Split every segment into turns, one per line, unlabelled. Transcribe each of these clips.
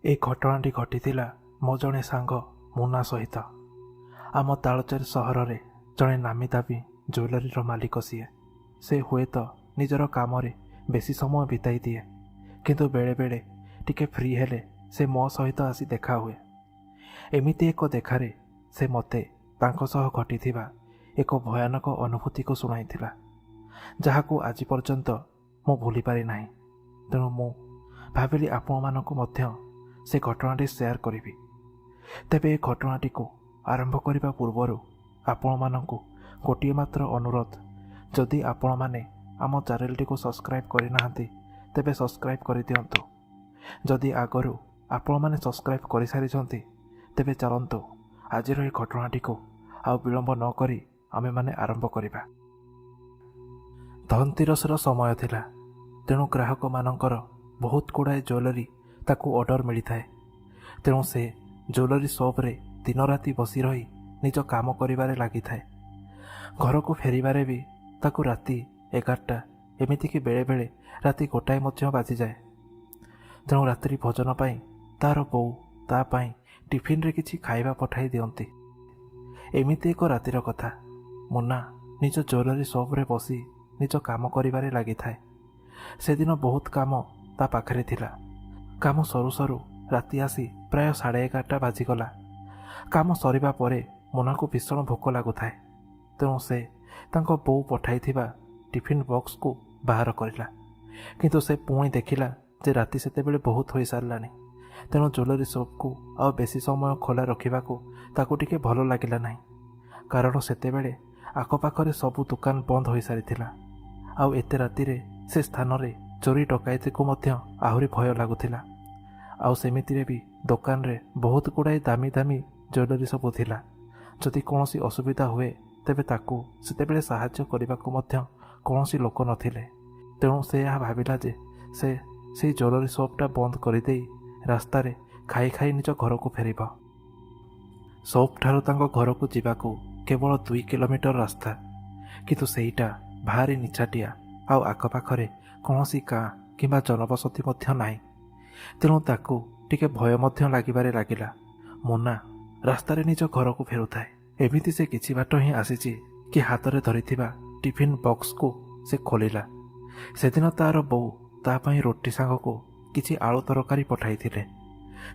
ए घटनाटी घटिथिला मो जणे सांग मुना सहित। आम तालचेर सहर रे जणे नामी दाबी ज्वेलरी मालिक सीए। से हुए तो निजर काम रे बेसी समय बिताई दिए, किंतु बेले बेले टिके फ्री हेले से मो सहित आसी देखा हुए। एमिति एक देखारे से मते तांको सह घटिथिबा एक भयानक अनुभूति को सुनाइथिला, जहाकू आज पर्यंत मु भूली पारि नाही। तेणु मु भाविली आपण मानकु मध्य से घटनाटी शेयर करी। तेबे ए घटनाटी को आरंभ करने पूर्वर आपण मानकु गोटे मात्र अनुरोध, जदि आपण माने आम चैनल को सब्सक्राइब करि नाहंती तेबे सब्सक्राइब कर दियंतु। जदि आगरु आपण माने सब्सक्राइब कर सारिछंती तेबे चलंतु आज ए घटनाटी को आ विलंब न करी आमे माने आरंभ करिबा। धनतेरसर समय थिला, तेणु ग्राहक मानकर बहुत गुड़ाए ज्वेलरी ताकू ऑर्डर मिली थाए। तेणु से ज्वेलरी शॉप रे दिन राति बसी रही निज काम करिबारे लागि थाए। घर को फेरिबारे भी ताकू राति 11टा एमिति कि बेले बेले राति गोटाए मध्य बाजी जाए। तेणु रात्रि भोजन पाई तार बोऊ ता पाई टिफिन रे किछि खाइबा पठाई दियंती। एमिति एक रातिर कथा, मुन्ना निज ज्वेलरी शॉप रे बसी निज काम करिबारे लागि थाए। से दिन बहुत काम ता पाखरे थिला। काम सरू सरू राति आसी प्राय 11:30 बाजिगला। काम सरिबा परे मुना को भीषण भोक लागुथाए। तेणु से तांको बोऊ पठाइथिबा टिफिन बॉक्स को बाहर करिला, किंतु से पुणी देखिला जे राति सेतेबेले बहुत होई सारलानी। तेणु ज्वेलरी शॉप को आ बेसी समय खोला रखिबाकू ताकू टिके भलो लागिला नाही, कारण सेतेबेले आखपाखरे सबु दुकान बंद होई सारिथिला। आउ एते रातिरे से स्थान रे चोरी डकायती को मध्य आहुरी भय लागुथिला। आउ सेमितिरे भी दुकान रे बहुत गुड़ाए दामी दामी ज्वेलरी सब थिला। जदि कोनोसी असुविधा हुए तेबे ताकू सेतेबेले साहाय्य करिबाकू मध्य कोनोसी लोक नथिले। तेणु से यह भाविला जे से ज्वेलरी शॉपटा बंद करिदेई रास्ता रे खाई खाई निज घर को फेरिबा। शॉप ठारू तांको घर को जीवाकू केवल 2 किलोमीटर रास्ता, किंतु सेईटा भारी निछाटिया आउ आखपाखरे कौनसी गाँ किंबा जनबसती मध्य नाही। तेणु ताकू टिके भय मध्य लागिबारे लागिला। मुन्ना रास्ता रे निज घर को फेरुथाए। एमिति से किछि बाट ही आसीची कि हाथ रे धरिथिबा टिफिन बॉक्स को से खोलिला। सेदिन तार बोऊ ता पई रोटी सांग को किछि आलू तरकारी पठाइथिले।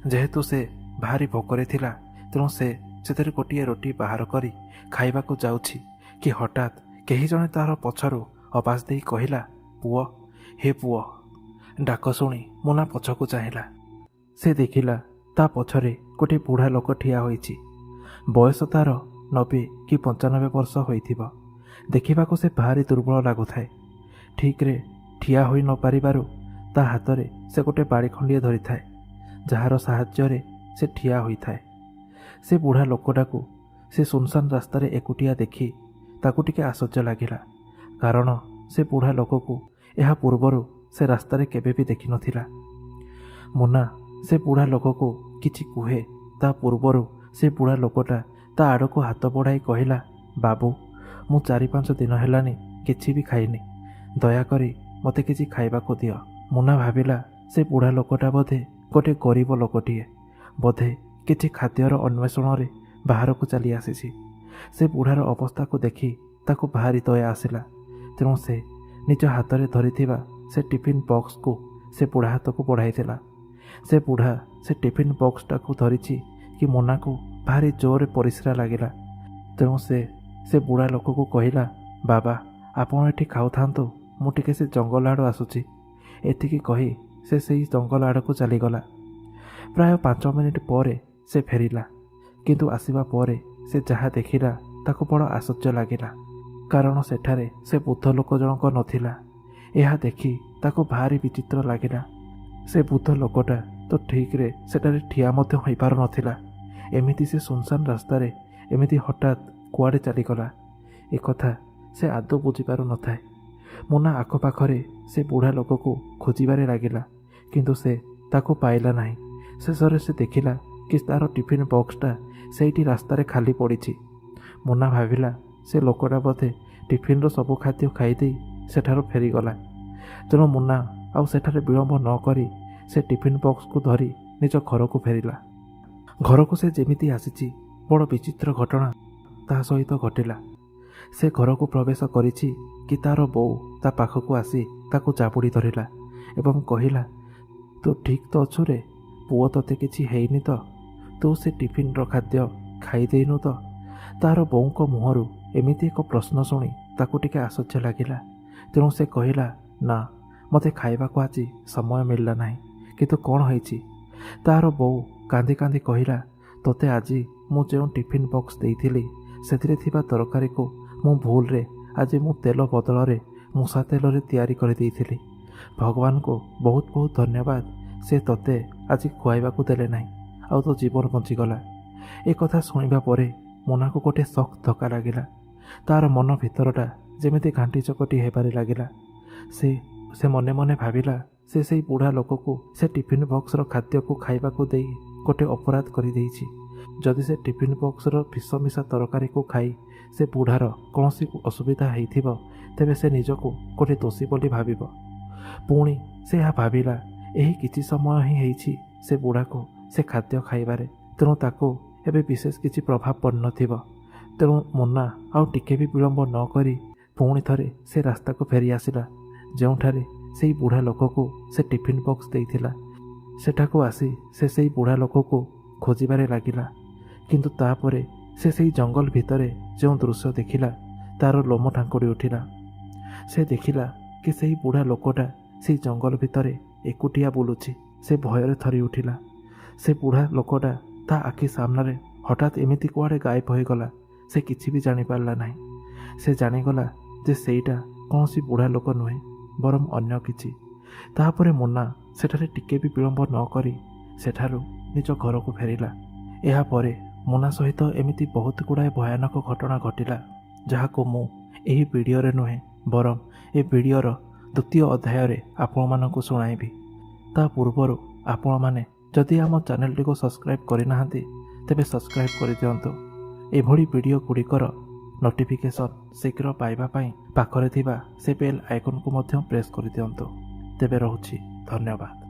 जेहेतु से भारी भोकरे थिला, तेणु से सेतरे गोटिए रोटी बाहर करी खाइबाकू जाउछि कि हठात केही जणे तार पछरु आवाज देई कहिला, पुओ हे पुओ। डाक शुणी मुना पछकू चाहिला। से देखिला ता पछरे गोटे बुढ़ा लोक ठिया होईछि। बयस तार 90 कि 95 वर्ष होइथिबो। देखिबाकू से भारी दुर्बल लागुथाए। ठीक रे ठिया होई न पारिबारु ता हातरे से गोटे बाड़ी खंडिए धरिथाए, जहार साहाय्य रे से ठिया होइथाए। से बुढ़ा लोकटाकू से सुनसान रास्ता रे एकुटिया देखी ताकू टिके आश्चर्य लागिला, कारण से बुढ़ा लोककू यह पूर्वरु से रास्ता रे केबे भी देखि नथिला। मुन्ना से बुढ़ा लोककू किछि कुहे ता पूर्वरु से बुढ़ा लोकटा ता आड़को हाथ बढ़ाई कहिला, बाबू मु 4-5 दिन हेलानी किछि भी खाइनी, दयाकरी मते किछि खाइबाकू दियो। मुन्ना भाविला से बुढ़ा लोकटा बोधे गोटे गरीब लोकटिए, बोधे किछि खाद्यर अन्वेषण रे बाहर को चली आसीछि। से बुढ़ार अवस्था को देखी ताकू भारी दया आसिला। तेणु से निज हाथ रे धरिथिबा से टिफिन बॉक्स को से बुढ़ा हाथ को बढ़ाइथिला। से बुढ़ा से टिफिन बॉक्स टाकू धरिछि कि मुन्ना को भारी जोर परिश्रा लागिला। तेणु से बुढ़ा लोक को कहिला, बाबा आपण एठी खाउथांतु, मु टिके से जंगल आड़ आसुछि। एतिकी कही से सेई जंगल आड़ को चलीगला। प्राय 5 मिनिट परे से फेरिला, किंतु आसिबा परे से जहा देखिला ताकू बड़ आश्चर्य लागिला, कारण सेठारे से बुद्ध लोक जनक नथिला। यह देखी ताकू भारी विचित्र लागिला। से बुद्ध लोकटा तो ठीक रे सेटारे ठिया मध्य होई पार नथिला। एमिति से सुनसान रास्ता रे एमिति हठात कुआडे चलीगला, ए कथा से आदौ बुझी पारु नथाए। मुना आखपाखरे से बुढ़ा लोक को खोजिबारे लागिला, किंतु से ताकू पाइला नाही। शेषरे से देखिला कि तार टिफिन बॉक्सटा सेठी रास्ता रे खाली पड़िछि। मुना भाविला से लोकटा बोधे टिफिन रो सबु खाद्य खाइदेई सेठारो फेरीगला। तेणु मुन्ना आउ सेठारे विलंब न करी से टिफिन बॉक्स को धरी ନିଜ ଘରକୁ ଫେରିଲା। ଘରକୁ ସେ ଯେମିତି ଆସିଛି ବଡ଼ ବିଚିତ୍ର ଘଟଣା ତା ସହିତ ଘଟିଲା। ସେ ଘରକୁ ପ୍ରବେଶ କରିଛି କି ତାର ବୋଉ ତା ପାଖକୁ ଆସି ତାକୁ ଜାବୁଡ଼ି ଧରିଲା ଏବଂ କହିଲା, ତୁ ଠିକ୍ ତ ଅଛୁ ରେ? ପୁଅ ତତେ କିଛି ହେଇନି ତ? ତୁ ସେ ଟିଫିନ୍ର ଖାଦ୍ୟ ଖାଇଦେଇନୁ ତ? ତାର ବୋଉଙ୍କ ମୁହଁରୁ ଏମିତି ଏକ ପ୍ରଶ୍ନ ଶୁଣି ତାକୁ ଟିକେ ଆଶ୍ଚର୍ଯ୍ୟ ଲାଗିଲା। ତେଣୁ ସେ କହିଲା, ନା, ମୋତେ ଖାଇବାକୁ ଆଜି ସମୟ ମିଳିଲା ନାହିଁ। କିନ୍ତୁ କ'ଣ ହେଇଛି? ତାର ବୋଉ କାନ୍ଦି କାନ୍ଦି କହିଲା, ତୋତେ ଆଜି ମୁଁ ଯେଉଁ ଟିଫିନ୍ ବକ୍ସ ଦେଇଥିଲି ସେଥିରେ ଥିବା ତରକାରୀକୁ ମୁଁ ଭୁଲରେ ଆଜି ମୁଁ ତେଲ ବଦଳରେ ମୂଷା ତେଲରେ ତିଆରି କରିଦେଇଥିଲି। ଭଗବାନଙ୍କୁ ବହୁତ ବହୁତ ଧନ୍ୟବାଦ, ସେ ତୋତେ ଆଜି ଖୁଆଇବାକୁ ଦେଲେ ନାହିଁ, ଆଉ ତୋ ଜୀବନ ବଞ୍ଚିଗଲା। ଏ କଥା ଶୁଣିବା ପରେ ମୋନାକୁ ଗୋଟିଏ ଶକ୍ତ ଧକ୍କା ଲାଗିଲା। ତାର ମନ ଭିତରଟା ଯେମିତି ଘାଣ୍ଟି ଚକଟି ହେବାରେ ଲାଗିଲା। ସେ ମନେ ମନେ ଭାବିଲା, ସେ ସେଇ ବୁଢ଼ା ଲୋକକୁ ସେ ଟିଫିନ୍ ବକ୍ସର ଖାଦ୍ୟକୁ ଖାଇବାକୁ ଦେଇ ଗୋଟିଏ ଅପରାଧ କରିଦେଇଛି। ଯଦି ସେ ଟିଫିନ୍ ବକ୍ସର ବିଷ ମିଶା ତରକାରୀକୁ ଖାଇ ସେ ବୁଢ଼ାର କୌଣସି ଅସୁବିଧା ହେଇଥିବ, ତେବେ ସେ ନିଜକୁ ଗୋଟିଏ ଦୋଷୀ ବୋଲି ଭାବିବ। ପୁଣି ସେ ଏହା ଭାବିଲା, ଏହି କିଛି ସମୟ ହିଁ ହେଇଛି ସେ ବୁଢ଼ାକୁ ସେ ଖାଦ୍ୟ ଖାଇବାରେ, ତେଣୁ ତାକୁ ଏବେ ବିଶେଷ କିଛି ପ୍ରଭାବ ପଡ଼ିନଥିବ। ତେଣୁ ମୋନା ଆଉ ଟିକେ ବି ବିଳମ୍ବ ନ କରି ପୁଣି ଥରେ ସେ ରାସ୍ତାକୁ ଫେରି ଆସିଲା ଯେଉଁଠାରେ ସେଇ ବୁଢ଼ା ଲୋକକୁ ସେ ଟିଫିନ୍ ବକ୍ସ ଦେଇଥିଲା। ସେଠାକୁ ଆସି ସେ ସେଇ ବୁଢ଼ା ଲୋକକୁ ଖୋଜିବାରେ ଲାଗିଲା। କିନ୍ତୁ ତାପରେ ସେ ସେଇ ଜଙ୍ଗଲ ଭିତରେ ଯେଉଁ ଦୃଶ୍ୟ ଦେଖିଲା, ତାର ଲୋମ ଟାଙ୍କୁଡ଼ି ଉଠିଲା। ସେ ଦେଖିଲା କି ସେଇ ବୁଢ଼ା ଲୋକଟା ସେଇ ଜଙ୍ଗଲ ଭିତରେ ଏକୁଟିଆ ବୁଲୁଛି। ସେ ଭୟରେ ଥରି ଉଠିଲା। ସେ ବୁଢ଼ା ଲୋକଟା ତା ଆଖି ସାମ୍ନାରେ ହଠାତ୍ ଏମିତି କୁଆଡ଼େ ଗାୟବ ହୋଇଗଲା, ସେ କିଛି ବି ଜାଣିପାରିଲା ନାହିଁ। ସେ ଜାଣିଗଲା ଯେ ସେଇଟା କୌଣସି ବୁଢ଼ା ଲୋକ ନୁହେଁ, ବରଂ ଅନ୍ୟ କିଛି। ତାପରେ ମୋନା ସେଠାରେ ଟିକେ ବି ବିଳମ୍ବ ନ କରି ସେଠାରୁ ନିଜ ଘରକୁ ଫେରିଲା। ଏହାପରେ ମୋନା ସହିତ ଏମିତି ବହୁତ ଗୁଡ଼ାଏ ଭୟାନକ ଘଟଣା ଘଟିଲା, ଯାହାକୁ ମୁଁ ଏହି ଭିଡ଼ିଓରେ ନୁହେଁ ବରଂ ଏ ଭିଡ଼ିଓର ଦ୍ୱିତୀୟ ଅଧ୍ୟାୟରେ ଆପଣମାନଙ୍କୁ ଶୁଣାଇବି। ତା ପୂର୍ବରୁ ଆପଣମାନେ ଯଦି ଆମ ଚ୍ୟାନେଲଟିକୁ ସବସ୍କ୍ରାଇବ୍ କରିନାହାନ୍ତି, ତେବେ ସବସ୍କ୍ରାଇବ୍ କରିଦିଅନ୍ତୁ। ଏଭଳି ଭିଡ଼ିଓ ଗୁଡ଼ିକର ନୋଟିଫିକେସନ୍ ଶୀଘ୍ର ପାଇବା ପାଇଁ ପାଖରେ ଥିବା ସେ ବେଲ୍ ଆଇକନ୍କୁ ମଧ୍ୟ ପ୍ରେସ୍ କରିଦିଅନ୍ତୁ। ତେବେ ରହୁଛି, ଧନ୍ୟବାଦ।